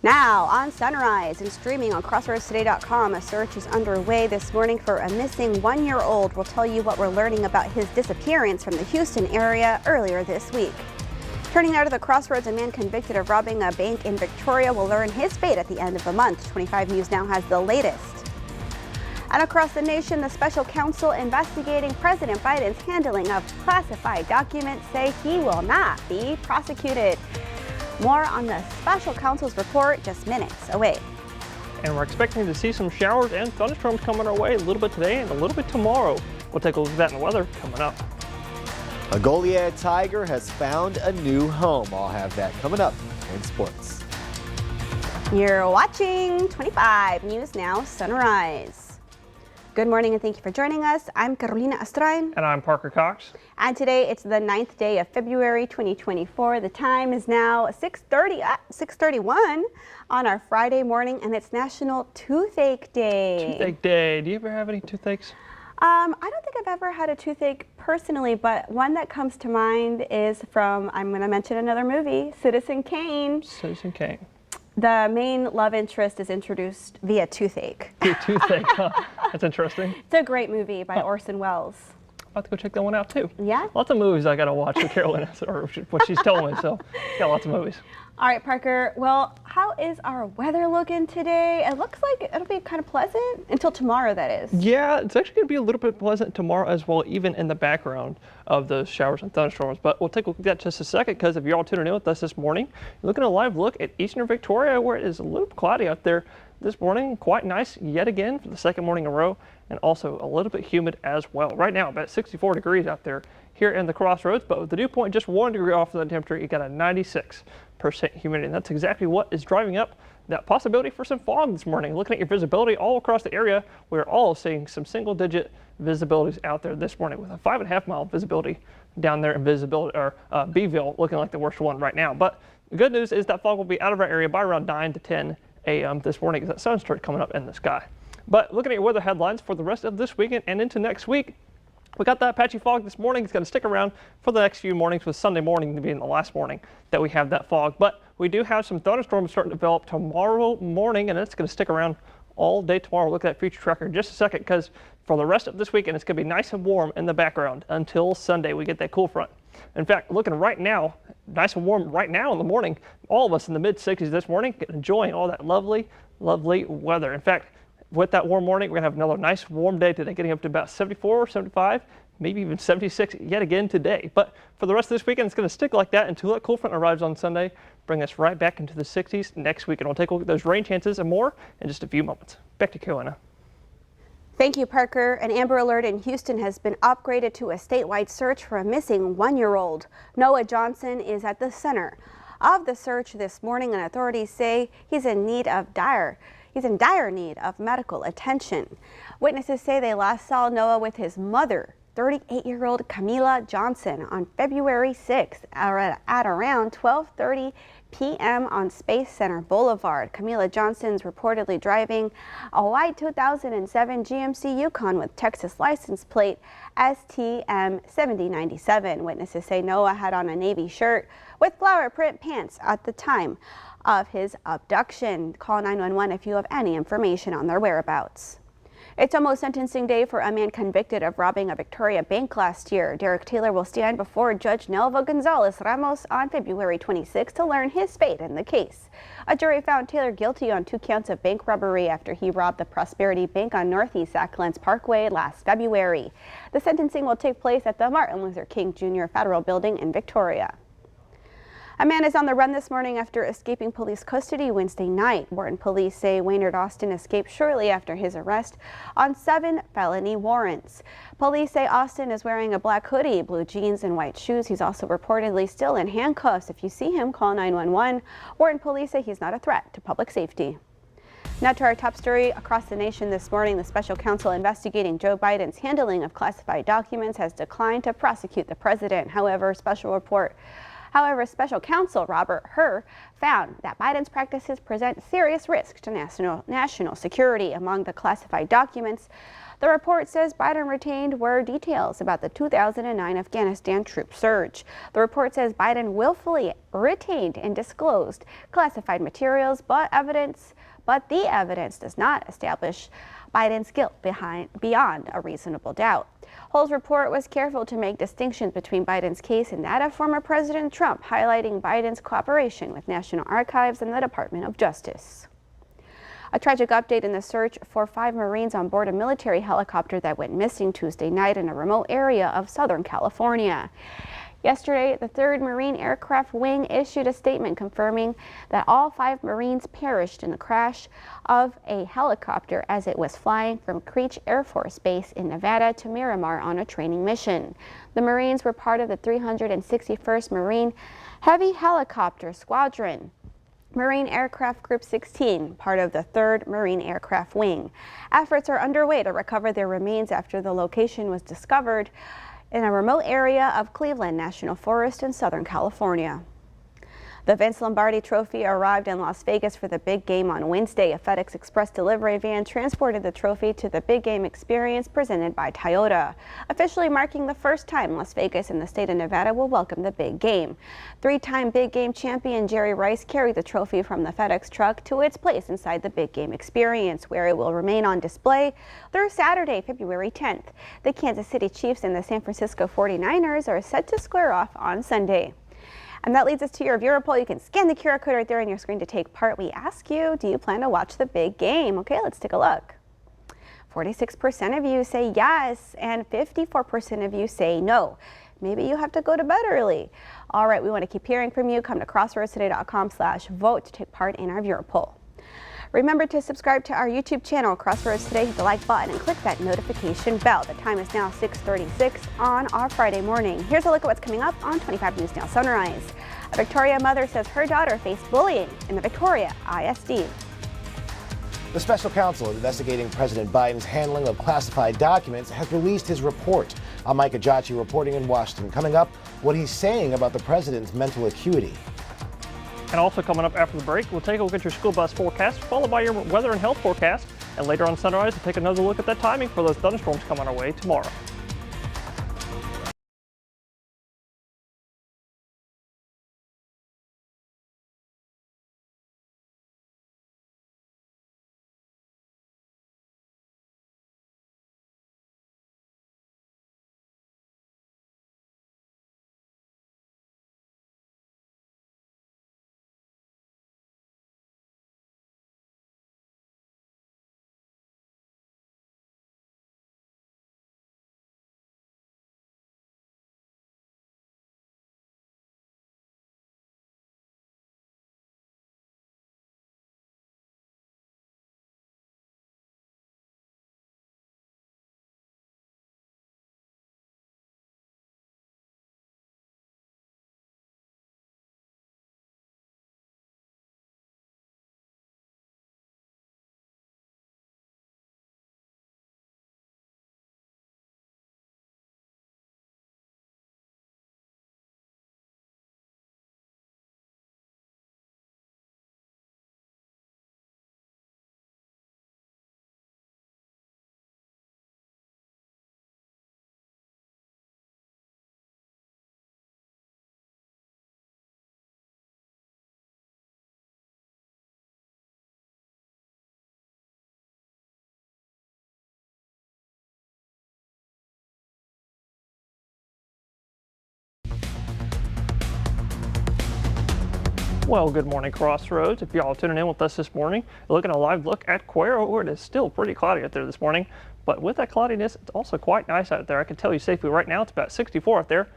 Now on Sunrise and streaming on CrossroadsToday.com, a search is underway this morning for a missing one-year-old. We'll tell you what we're learning about his disappearance from the Houston area earlier this week. Turning now to the Crossroads, a man convicted of robbing a bank in Victoria will learn his fate at the end of the month. 25 News now has the latest. And across the nation, the special counsel investigating President Biden's handling of classified documents say he will not be prosecuted. More on the special counsel's report just minutes away. And we're expecting to see some showers and thunderstorms coming our way a little bit today and a little bit tomorrow. We'll take a look at that in the weather coming up. A Goliad tiger has found a new home. I'll have that coming up in sports. You're watching 25 News Now Sunrise. Good morning and thank you for joining us. I'm Carolina Astrain. And I'm Parker Cox. And today it's the 9th day of February 2024. The time is now 6:31 on our Friday morning, and it's National Toothache Day. Toothache Day. Do you ever have any toothaches? I don't think I've ever had a toothache personally, but one that comes to mind is from, I'm going to mention another movie, Citizen Kane. Citizen Kane. The main love interest is introduced via toothache. Via toothache, huh? That's interesting. It's a great movie by Orson Welles. I'll have to go check that one out too. Yeah? Lots of movies I got to watch with Carolina, or what she's telling me, so got lots of movies. All right, Parker. Well, how is our weather looking today? It looks like it'll be kind of pleasant until tomorrow, that is. Yeah, it's actually going to be a little bit pleasant tomorrow as well, even in the background of those showers and thunderstorms. But we'll take a look at that just a second, because if you're all tuning in with us this morning, you're looking at a live look at eastern Victoria, where it is a little cloudy out there this morning. Quite nice yet again for the second morning in a row, and also a little bit humid as well. Right now, about 64 degrees out there here in the Crossroads, but with the dew point just 1 degree off of the temperature, you got a 96% humidity. And that's exactly what is driving up that possibility for some fog this morning. Looking at your visibility all across the area, we're all seeing some single-digit visibilities out there this morning, with a 5.5 mile visibility down there in Beeville, looking like the worst one right now. But the good news is that fog will be out of our area by around 9 to 10 a.m. this morning, as that sun starts coming up in the sky. But looking at your weather headlines for the rest of this weekend and into next week, we got that patchy fog this morning. It's going to stick around for the next few mornings, with Sunday morning to be in the last morning that we have that fog. But we do have some thunderstorms starting to develop tomorrow morning, and it's going to stick around all day tomorrow. Look at that future tracker in just a second, because for the rest of this weekend, it's going to be nice and warm in the background until Sunday. We get that cool front. In fact, looking right now, nice and warm right now in the morning. All of us in the mid-60s this morning, enjoying all that lovely, lovely weather. In fact, with that warm morning, we're going to have another nice warm day today, getting up to about 74, 75, maybe even 76 yet again today. But for the rest of this weekend, it's going to stick like that until that cool front arrives on Sunday, bring us right back into the 60s next week. And we'll take a look at those rain chances and more in just a few moments. Back to Carolina. Thank you, Parker. An Amber Alert in Houston has been upgraded to a statewide search for a missing one-year-old. Noah Johnson is at the center of the search this morning, and authorities say he's in dire need of medical attention. Witnesses say they last saw Noah with his mother, 38-year-old Camila Johnson, on February 6th at around 12:30 p.m. on Space Center Boulevard. Camila Johnson's reportedly driving a white 2007 GMC Yukon with Texas license plate STM 7097. Witnesses say Noah had on a navy shirt with flower print pants at the time of his abduction. Call 911 if you have any information on their whereabouts. It's almost sentencing day for a man convicted of robbing a Victoria bank last year. Derek Taylor will stand before Judge Nelva Gonzalez Ramos on February 26 to learn his fate in the case. A jury found Taylor guilty on 2 counts of bank robbery after he robbed the Prosperity Bank on Northeast Sacklands Parkway last February. The sentencing will take place at the Martin Luther King Jr. Federal Building in Victoria. A man is on the run this morning after escaping police custody Wednesday night. Wharton police say Waynard Austin escaped shortly after his arrest on 7 felony warrants. Police say Austin is wearing a black hoodie, blue jeans, and white shoes. He's also reportedly still in handcuffs. If you see him, call 911. Wharton police say he's not a threat to public safety. Now to our top story across the nation this morning. The special counsel investigating Joe Biden's handling of classified documents has declined to prosecute the president. However, special counsel Robert Hur found that Biden's practices present serious risk to national security. Among the classified documents, The report says Biden retained were details about the 2009 Afghanistan troop surge. The report says Biden willfully retained and disclosed classified materials, but the evidence does not establish Biden's guilt beyond a reasonable doubt. Hull's report was careful to make distinctions between Biden's case and that of former President Trump, highlighting Biden's cooperation with National Archives and the Department of Justice. A tragic update in the search for 5 Marines on board a military helicopter that went missing Tuesday night in a remote area of Southern California. Yesterday, the 3rd Marine Aircraft Wing issued a statement confirming that all 5 Marines perished in the crash of a helicopter as it was flying from Creech Air Force Base in Nevada to Miramar on a training mission. The Marines were part of the 361st Marine Heavy Helicopter Squadron, Marine Aircraft Group 16, part of the 3rd Marine Aircraft Wing. Efforts are underway to recover their remains after the location was discovered in a remote area of Cleveland National Forest in Southern California. The Vince Lombardi Trophy arrived in Las Vegas for the big game on Wednesday. A FedEx Express delivery van transported the trophy to the big game experience presented by Toyota, officially marking the first time Las Vegas and the state of Nevada will welcome the big game. 3-time big game champion Jerry Rice carried the trophy from the FedEx truck to its place inside the big game experience, where it will remain on display through Saturday, February 10th. The Kansas City Chiefs and the San Francisco 49ers are set to square off on Sunday. And that leads us to your viewer poll. You can scan the QR code right there on your screen to take part. We ask you, do you plan to watch the big game? Okay, let's take a look. 46% of you say yes, and 54% of you say no. Maybe you have to go to bed early. All right, we want to keep hearing from you. Come to crossroadstoday.com/vote to take part in our viewer poll. Remember to subscribe to our YouTube channel, Crossroads Today. Hit the like button and click that notification bell. The time is now 6:36 on our Friday morning. Here's a look at what's coming up on 25 News Now Sunrise. A Victoria mother says her daughter faced bullying in the Victoria ISD. The special counsel investigating President Biden's handling of classified documents has released his report. I'm Mike Ajachi reporting in Washington. Coming up, what he's saying about the president's mental acuity. And also coming up after the break, we'll take a look at your school bus forecast, followed by your weather and health forecast. And later on Sunrise, we'll take another look at the timing for those thunderstorms coming our way tomorrow. Well, good morning, Crossroads. If y'all are tuning in with us this morning, you're looking at a live look at Cuero, where it is still pretty cloudy out there this morning. But with that cloudiness, it's also quite nice out there. I can tell you safely right now, it's about 64 out there.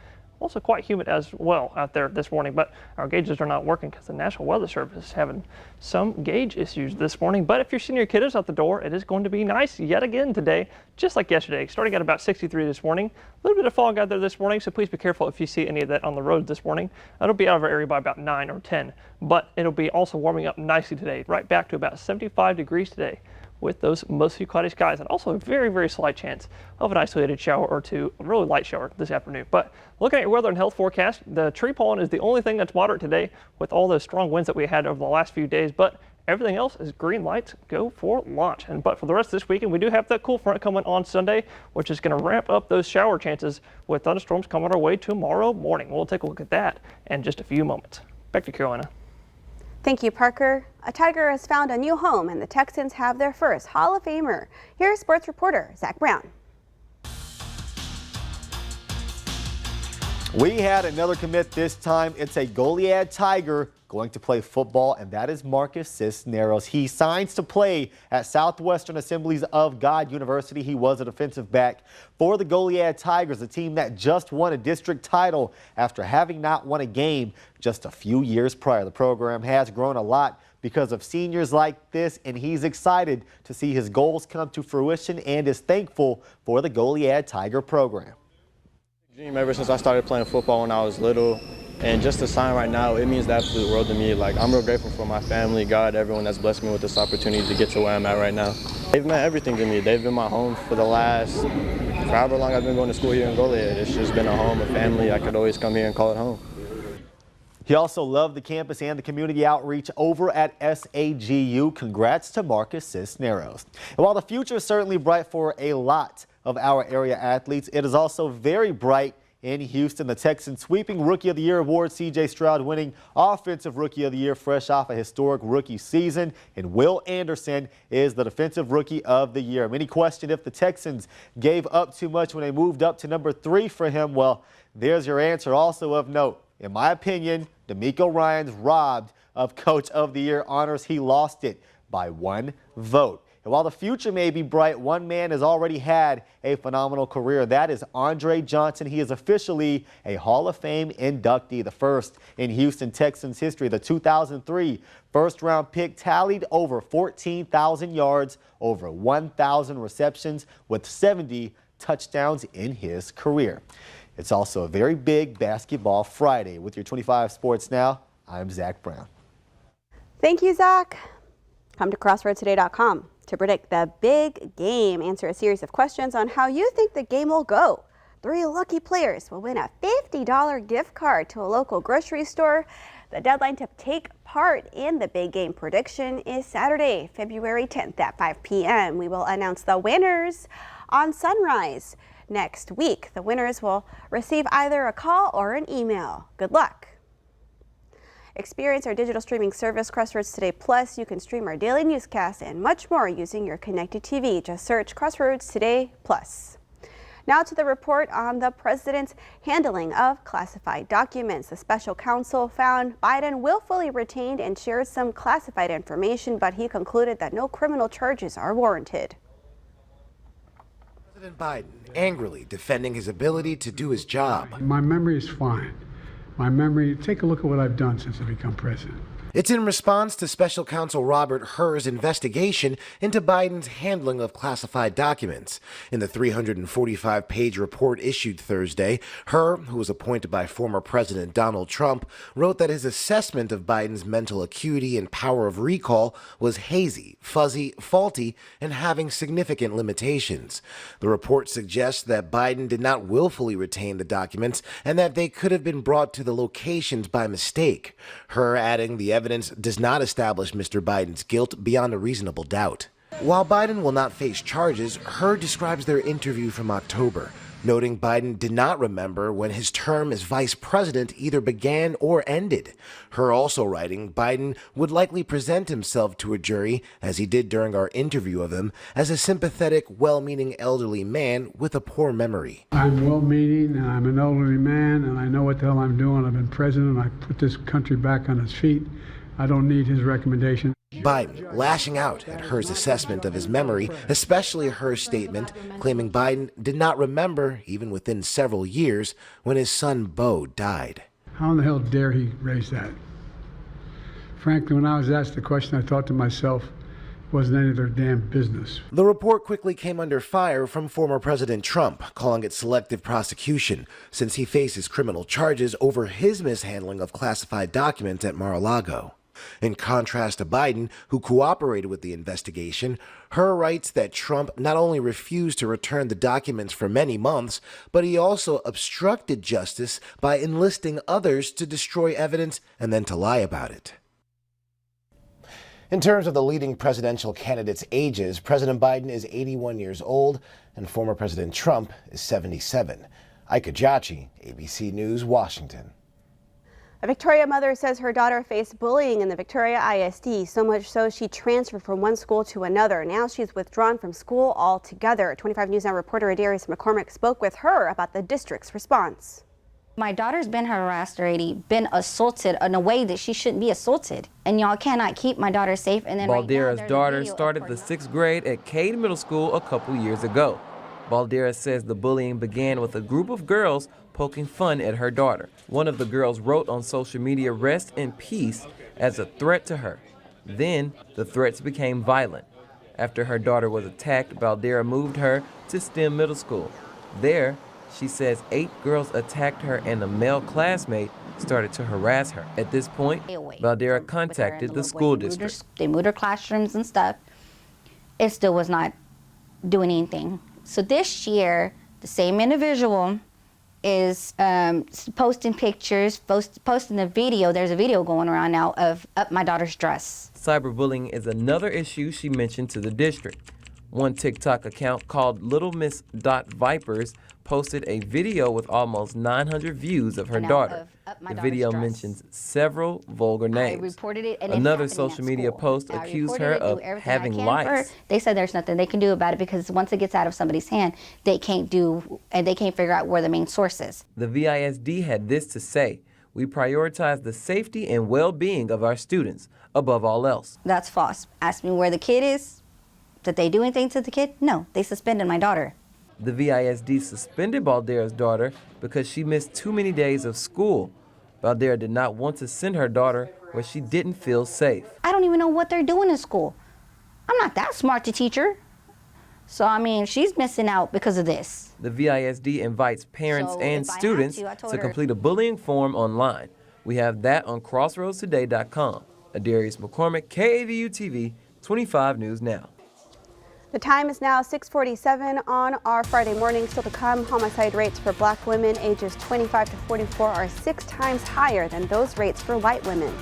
Also quite humid as well out there this morning, but our gauges are not working because the National Weather Service is having some gauge issues this morning. But if you're seeing your kiddos out the door, it is going to be nice yet again today, just like yesterday, starting at about 63 this morning. A little bit of fog out there this morning, so please be careful if you see any of that on the road this morning. It'll be out of our area by about 9 or 10, but it'll be also warming up nicely today, right back to about 75 degrees today, with those mostly cloudy skies, and also a very, very slight chance of an isolated shower or two, a really light shower this afternoon. But looking at your weather and health forecast, the tree pollen is the only thing that's moderate today with all those strong winds that we had over the last few days, but Everything else is green lights, go for launch. But for the rest of this weekend, we do have that cool front coming on Sunday, which is going to ramp up those shower chances with thunderstorms coming our way tomorrow morning. We'll take a look at that in just a few moments. Back to Carolina. Thank you, Parker. A Tiger has found a new home, and the Texans have their first Hall of Famer. Here's sports reporter Zach Brown. We had another commit this time. It's a Goliad Tiger going to play football, and that is Marcus Cisneros. He signs to play at Southwestern Assemblies of God University. He was a defensive back for the Goliad Tigers, a team that just won a district title after having not won a game just a few years prior. The program has grown a lot because of seniors like this, and he's excited to see his goals come to fruition and is thankful for the Goliad Tiger program. Dream ever since I started playing football when I was little, and just to sign right now, it means the absolute world to me. Like, I'm real grateful for my family, God, everyone that's blessed me with this opportunity to get to where I'm at right now. They've meant everything to me. They've been my home for the last, however long I've been going to school here in Goliad. It's just been a home, a family. I could always come here and call it home. He also loved the campus and the community outreach over at SAGU. Congrats to Marcus Cisneros. And while the future is certainly bright for a lot of our area athletes, it is also very bright in Houston. The Texans sweeping Rookie of the Year award, C.J. Stroud winning Offensive Rookie of the Year fresh off a historic rookie season, and Will Anderson is the Defensive Rookie of the Year. Many questioned if the Texans gave up too much when they moved up to number 3 for him. Well, there's your answer. Also of note, in my opinion, D'Amico Ryans robbed of Coach of the Year honors. He lost it by 1 vote. And while the future may be bright, one man has already had a phenomenal career. That is Andre Johnson. He is officially a Hall of Fame inductee, the first in Houston Texans history. The 2003 first-round pick tallied over 14,000 yards, over 1,000 receptions, with 70 touchdowns in his career. It's also a very big Basketball Friday. With your 25 Sports Now, I'm Zach Brown. Thank you, Zach. Come to crossroadstoday.com to predict the big game. Answer a series of questions on how you think the game will go. 3 lucky players will win a $50 gift card to a local grocery store. The deadline to take part in the big game prediction is Saturday, February 10th at 5 p.m. We will announce the winners on sunrise next week. The winners will receive either a call or an email. Good luck. Experience our digital streaming service, Crossroads Today Plus. You can stream our daily newscasts and much more using your connected TV. Just search Crossroads Today Plus. Now to the report on the president's handling of classified documents. The special counsel found Biden willfully retained and shared some classified information, but he concluded that no criminal charges are warranted. President Biden angrily defending his ability to do his job. My memory is fine. My memory, take a look at what I've done since I become president. It's in response to special counsel Robert Hur's investigation into Biden's handling of classified documents. In the 345-page report issued Thursday, Hur, who was appointed by former President Donald Trump, wrote that his assessment of Biden's mental acuity and power of recall was hazy, fuzzy, faulty, and having significant limitations. The report suggests that Biden did not willfully retain the documents and that they could have been brought to the locations by mistake. Hur adding the evidence does not establish Mr. Biden's guilt beyond a reasonable doubt. While Biden will not face charges, Hur describes their interview from October, noting Biden did not remember when his term as vice president either began or ended. Hur also writing Biden would likely present himself to a jury, as he did during our interview of him, as a sympathetic, well-meaning elderly man with a poor memory. I'm well-meaning, and I'm an elderly man, and I know what the hell I'm doing. I've been president. I put this country back on its feet. I don't need his recommendation. Biden lashing out at Hur's assessment of his memory, especially Hur's statement claiming Biden did not remember, even within several years, when his son Beau died. How in the hell dare he raise that? Frankly, when I was asked the question, I thought to myself, it wasn't any of their damn business. The report quickly came under fire from former President Trump, calling it selective prosecution, since he faces criminal charges over his mishandling of classified documents at Mar-a-Lago. In contrast to Biden, who cooperated with the investigation, Hur writes that Trump not only refused to return the documents for many months, but he also obstructed justice by enlisting others to destroy evidence and then to lie about it. In terms of the leading presidential candidates' ages, President Biden is 81 years old and former President Trump is 77. Ika Jachi, ABC News, Washington. A Victoria mother says her daughter faced bullying in the Victoria ISD, so much so she transferred from one school to another. Now she's withdrawn from school altogether. 25 News Now reporter Adarius McCormick spoke with her about the district's response. My daughter's been harassed already, been assaulted in a way that she shouldn't be assaulted. And y'all cannot keep my daughter safe. And then Baldera's daughter started the 6th grade at Cade Middle School a couple years ago. Baldera says the bullying began with a group of girls poking fun at her daughter. One of the girls wrote on social media, "Rest in peace," as a threat to her. Then the threats became violent. After her daughter was attacked, Baldera moved her to STEM Middle School. There, she says 8 girls attacked her and a male classmate started to harass her. At this point, Baldera contacted the school district. They moved her classrooms and stuff. It still was not doing anything. So this year, the same individual is posting pictures, posting a video. There's a video going around now of up my daughter's dress. Cyberbullying is another issue she mentioned to the district. One TikTok account called Little Miss Vipers posted a video with almost 900 views of her daughter. The video mentions several vulgar names. I reported it, and another social media post accused her of having lice. They said there's nothing they can do about it because once it gets out of somebody's hand, they can't figure out where the main source is. The VISD had this to say: "We prioritize the safety and well-being of our students above all else." That's false. Ask me where the kid is. Did they do anything to the kid? No, they suspended my daughter. The VISD suspended Baldera's daughter because she missed too many days of school. Baldera did not want to send her daughter where she didn't feel safe. I don't even know what they're doing in school. I'm not that smart to teach her. So, I mean, she's missing out because of this. The VISD invites parents and students to complete a bullying form online. We have that on crossroadstoday.com. Adarius McCormick, KAVU TV, 25 News Now. The time is now 6:47 on our Friday morning. Still to come, homicide rates for black women ages 25 to 44 are 6 times higher than those rates for white women.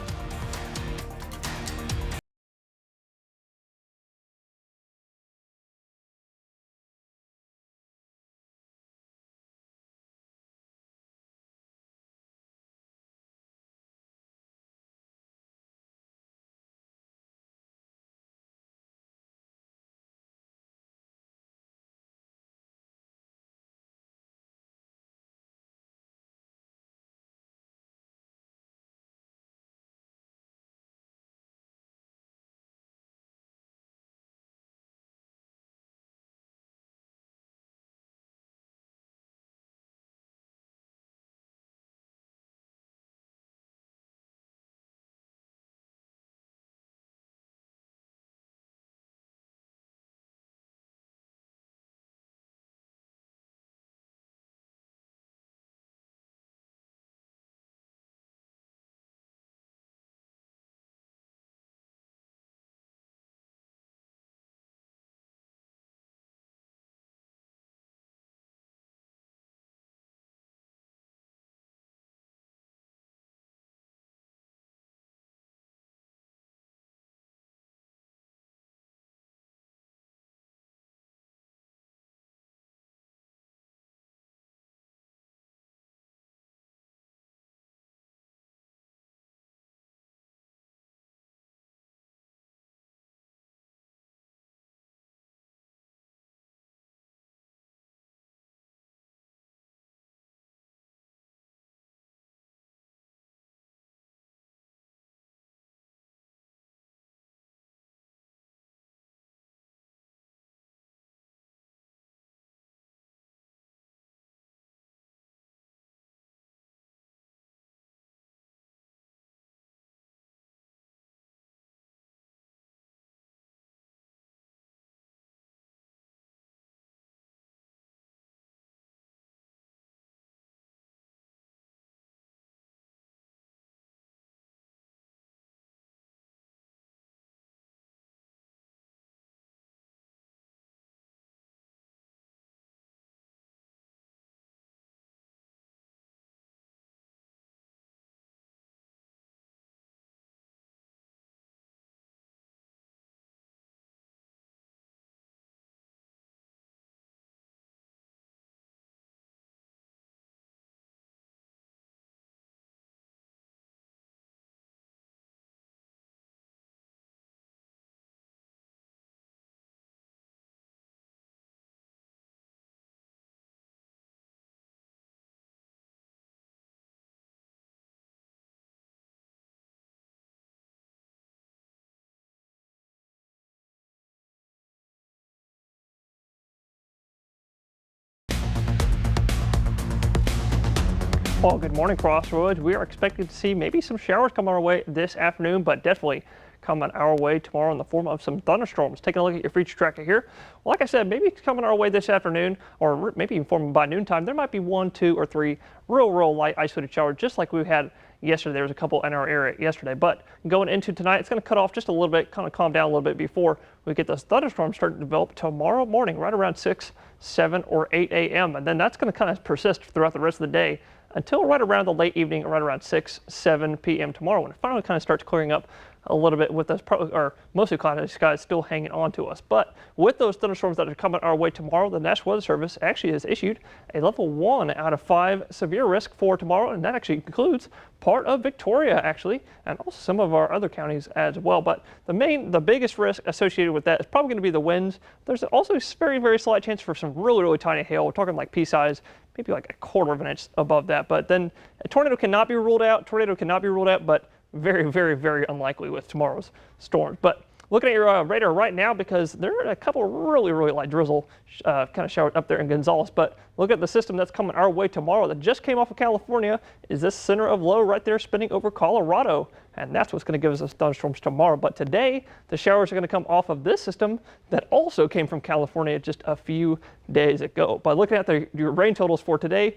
Well, good morning, Crossroads. We are expecting to see maybe some showers come our way this afternoon, but definitely coming our way tomorrow in the form of some thunderstorms. Taking a look at your future tracker here. Well, like I said, maybe it's coming our way this afternoon, or maybe even forming by noontime. There might be 1, 2, or 3 real light isolated showers, just like we had yesterday. There was a couple in our area yesterday, but going into tonight, it's going to cut off just a little bit, kind of calm down a little bit before we get those thunderstorms starting to develop tomorrow morning, right around 6, 7, or 8 a.m. And then that's going to kind of persist throughout the rest of the day until right around the late evening, right around 6, 7 p.m. tomorrow, when it finally kind of starts clearing up a little bit with us, or mostly cloudy skies still hanging on to us. But with those thunderstorms that are coming our way tomorrow, the National Weather Service actually has issued a level 1 out of 5 severe risk for tomorrow, and that actually includes part of Victoria, actually, and also some of our other counties as well. But the biggest risk associated with that is probably going to be the winds. There's also a very slight chance for some really tiny hail. We're talking like pea size, maybe like a quarter of an inch above that. But then a tornado cannot be ruled out. But very unlikely with tomorrow's storms. But looking at your radar right now, because there are a couple of really light drizzle kind of showers up there in Gonzales. But look at the system that's coming our way tomorrow that just came off of California. Is this center of low right there spinning over Colorado, and that's what's going to give us those thunderstorms tomorrow. But today the showers are going to come off of this system that also came from California just a few days ago. But looking at your rain totals for today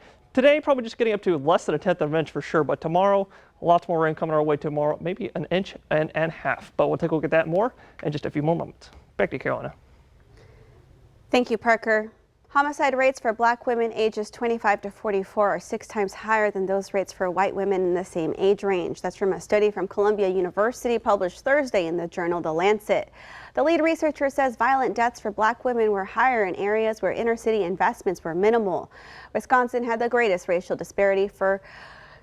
probably just getting up to less than 1/10 of an inch for sure. But tomorrow, lots more rain coming our way tomorrow, maybe 1.5 inches. But we'll take a look at that more in just a few more moments. Back to you, Carolina. Thank you, Parker. Homicide rates for black women ages 25 to 44 are 6 times higher than those rates for white women in the same age range. That's from a study from Columbia University published Thursday in the journal The Lancet. The lead researcher says violent deaths for black women were higher in areas where inner city investments were minimal. Wisconsin had the greatest racial disparity for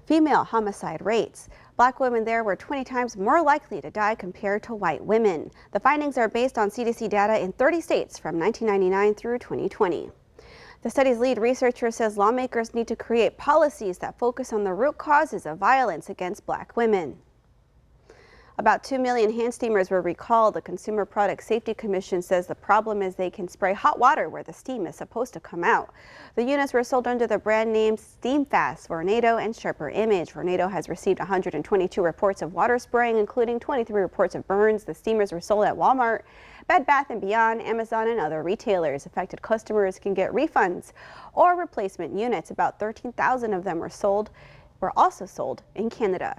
female homicide rates. Black women there were 20 times more likely to die compared to white women. The findings are based on CDC data in 30 states from 1999 through 2020. The study's lead researcher says lawmakers need to create policies that focus on the root causes of violence against black women. About 2 million hand steamers were recalled. The Consumer Product Safety Commission says the problem is they can spray hot water where the steam is supposed to come out. The units were sold under the brand names SteamFast, Vornado, and Sharper Image. Vornado has received 122 reports of water spraying, including 23 reports of burns. The steamers were sold at Walmart, Bed Bath & Beyond, Amazon, and other retailers. Affected customers can get refunds or replacement units. About 13,000 of them were also sold in Canada.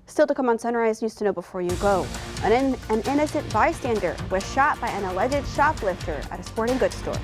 Still to come on Sunrise News to know before you go. An innocent bystander was shot by an alleged shoplifter at a sporting goods store.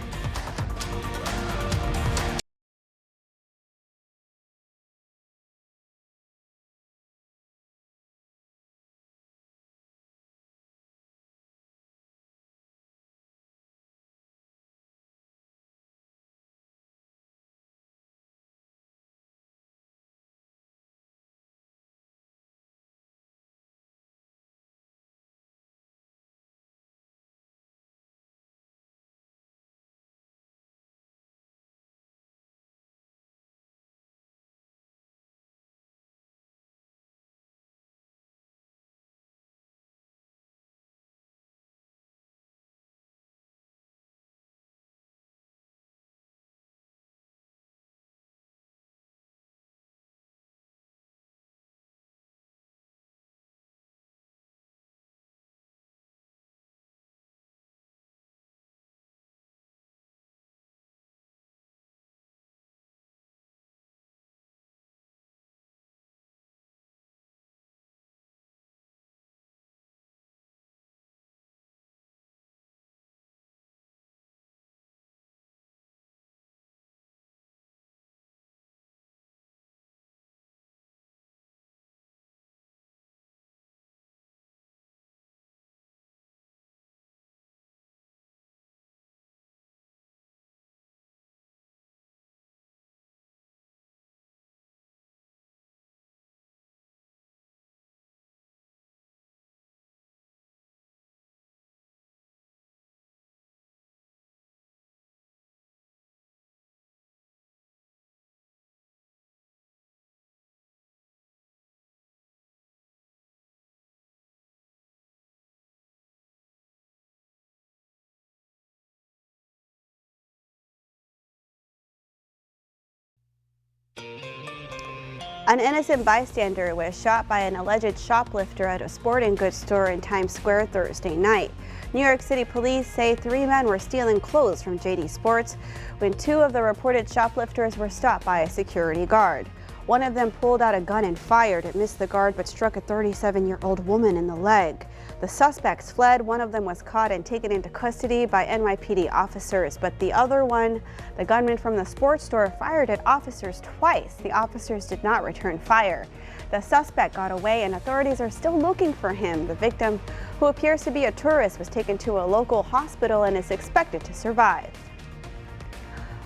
An innocent bystander was shot by an alleged shoplifter at a sporting goods store in Times Square Thursday night. New York City police say 3 men were stealing clothes from JD Sports when 2 of the reported shoplifters were stopped by a security guard. One of them pulled out a gun and fired. It missed the guard but struck a 37-year-old woman in the leg. The suspects fled. One of them was caught and taken into custody by NYPD officers, but the other one, the gunman from the sports store, fired at officers twice. The officers did not return fire. The suspect got away and authorities are still looking for him. The victim, who appears to be a tourist, was taken to a local hospital and is expected to survive.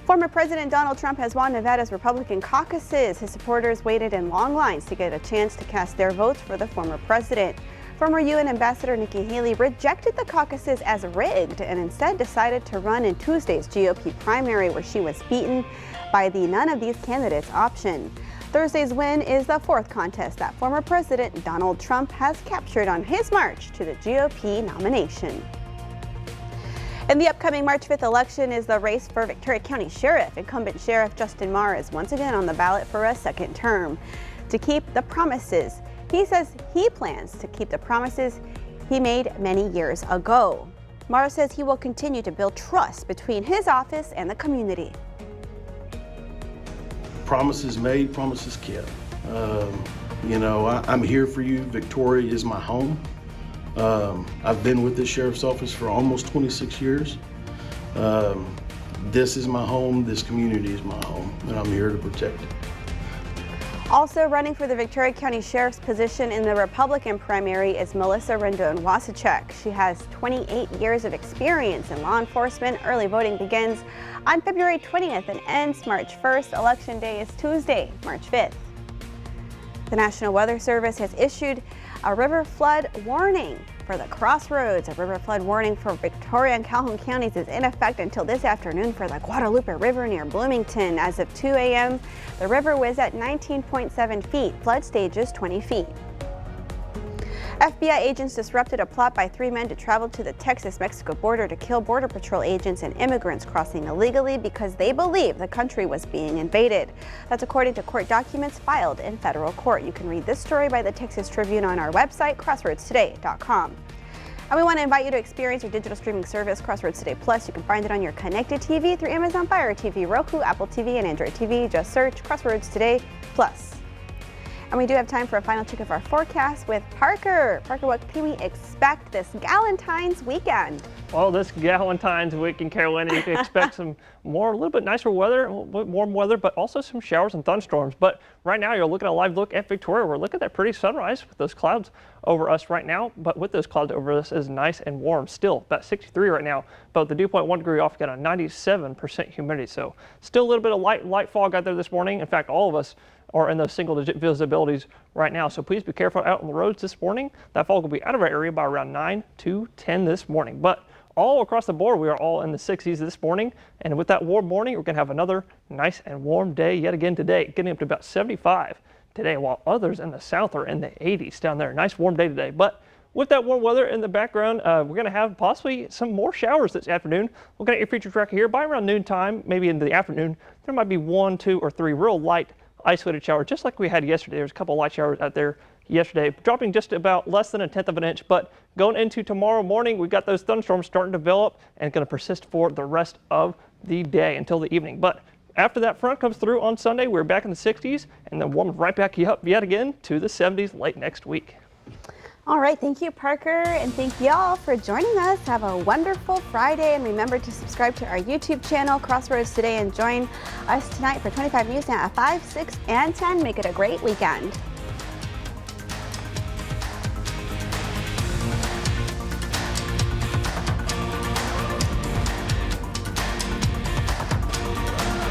Former President Donald Trump has won Nevada's Republican caucuses. His supporters waited in long lines to get a chance to cast their votes for the former president. Former UN Ambassador Nikki Haley rejected the caucuses as rigged and instead decided to run in Tuesday's GOP primary, where she was beaten by the none of these candidates option. Thursday's win is the 4th contest that former President Donald Trump has captured on his march to the GOP nomination. In the upcoming March 5th election is the race for Victoria County Sheriff. Incumbent Sheriff Justin Marr is once again on the ballot for a second term. To keep the promises, he says he plans to keep the promises he made many years ago. Marr says he will continue to build trust between his office and the community. Promises made, promises kept. I'm here for you. Victoria is my home. I've been with this sheriff's office for almost 26 years. This is my home, this community is my home, and I'm here to protect it. Also running for the Victoria County Sheriff's position in the Republican primary is Melissa Rendon-Wasachek. She has 28 years of experience in law enforcement. Early voting begins on February 20th and ends March 1st. Election day is Tuesday, March 5th. The National Weather Service has issued a river flood warning for the Crossroads. A river flood warning for Victoria and Calhoun counties is in effect until this afternoon for the Guadalupe River near Bloomington. As of 2 a.m., the river was at 19.7 feet. Flood stage is 20 feet. FBI agents disrupted a plot by 3 men to travel to the Texas-Mexico border to kill Border Patrol agents and immigrants crossing illegally because they believe the country was being invaded. That's according to court documents filed in federal court. You can read this story by the Texas Tribune on our website, crossroadstoday.com. And we want to invite you to experience our digital streaming service, Crossroads Today Plus. You can find it on your connected TV through Amazon Fire TV, Roku, Apple TV, and Android TV. Just search Crossroads Today Plus. And we do have time for a final check of our forecast with Parker. Parker, what can we expect this Galentine's weekend? Well, this Galentine's weekend, Carolina, you can expect some a little bit nicer weather, a little bit warm weather, but also some showers and thunderstorms. But right now, you're looking at a live look at Victoria. We're looking at that pretty sunrise with those clouds over us right now. But with those clouds over us is nice and warm still, about 63 right now. But the dew point 1 degree off, got a 97% humidity. So still a little bit of light fog out there this morning. In fact, all of us are in those single-digit visibilities right now. So please be careful out on the roads this morning. That fog will be out of our area by around 9 to 10 this morning. But all across the board, we are all in the 60s this morning. And with that warm morning, we're going to have another nice and warm day yet again today, getting up to about 75 today, while others in the south are in the 80s down there. Nice warm day today. But with that warm weather in the background, we're going to have possibly some more showers this afternoon. Looking at your feature tracker here, by around noontime, maybe in the afternoon, there might be 1, 2, or 3 real light isolated showers, just like we had yesterday. There's a couple light showers out there yesterday, dropping just about less than 1/10 of an inch. But going into tomorrow morning, we've got those thunderstorms starting to develop and going to persist for the rest of the day until the evening. But after that front comes through on Sunday, we're back in the 60s and then warm right back up yet again to the 70s late next week. All right, thank you, Parker, and thank y'all for joining us. Have a wonderful Friday, and remember to subscribe to our YouTube channel, Crossroads Today, and join us tonight for 25 News now at 5, 6, and 10. Make it a great weekend.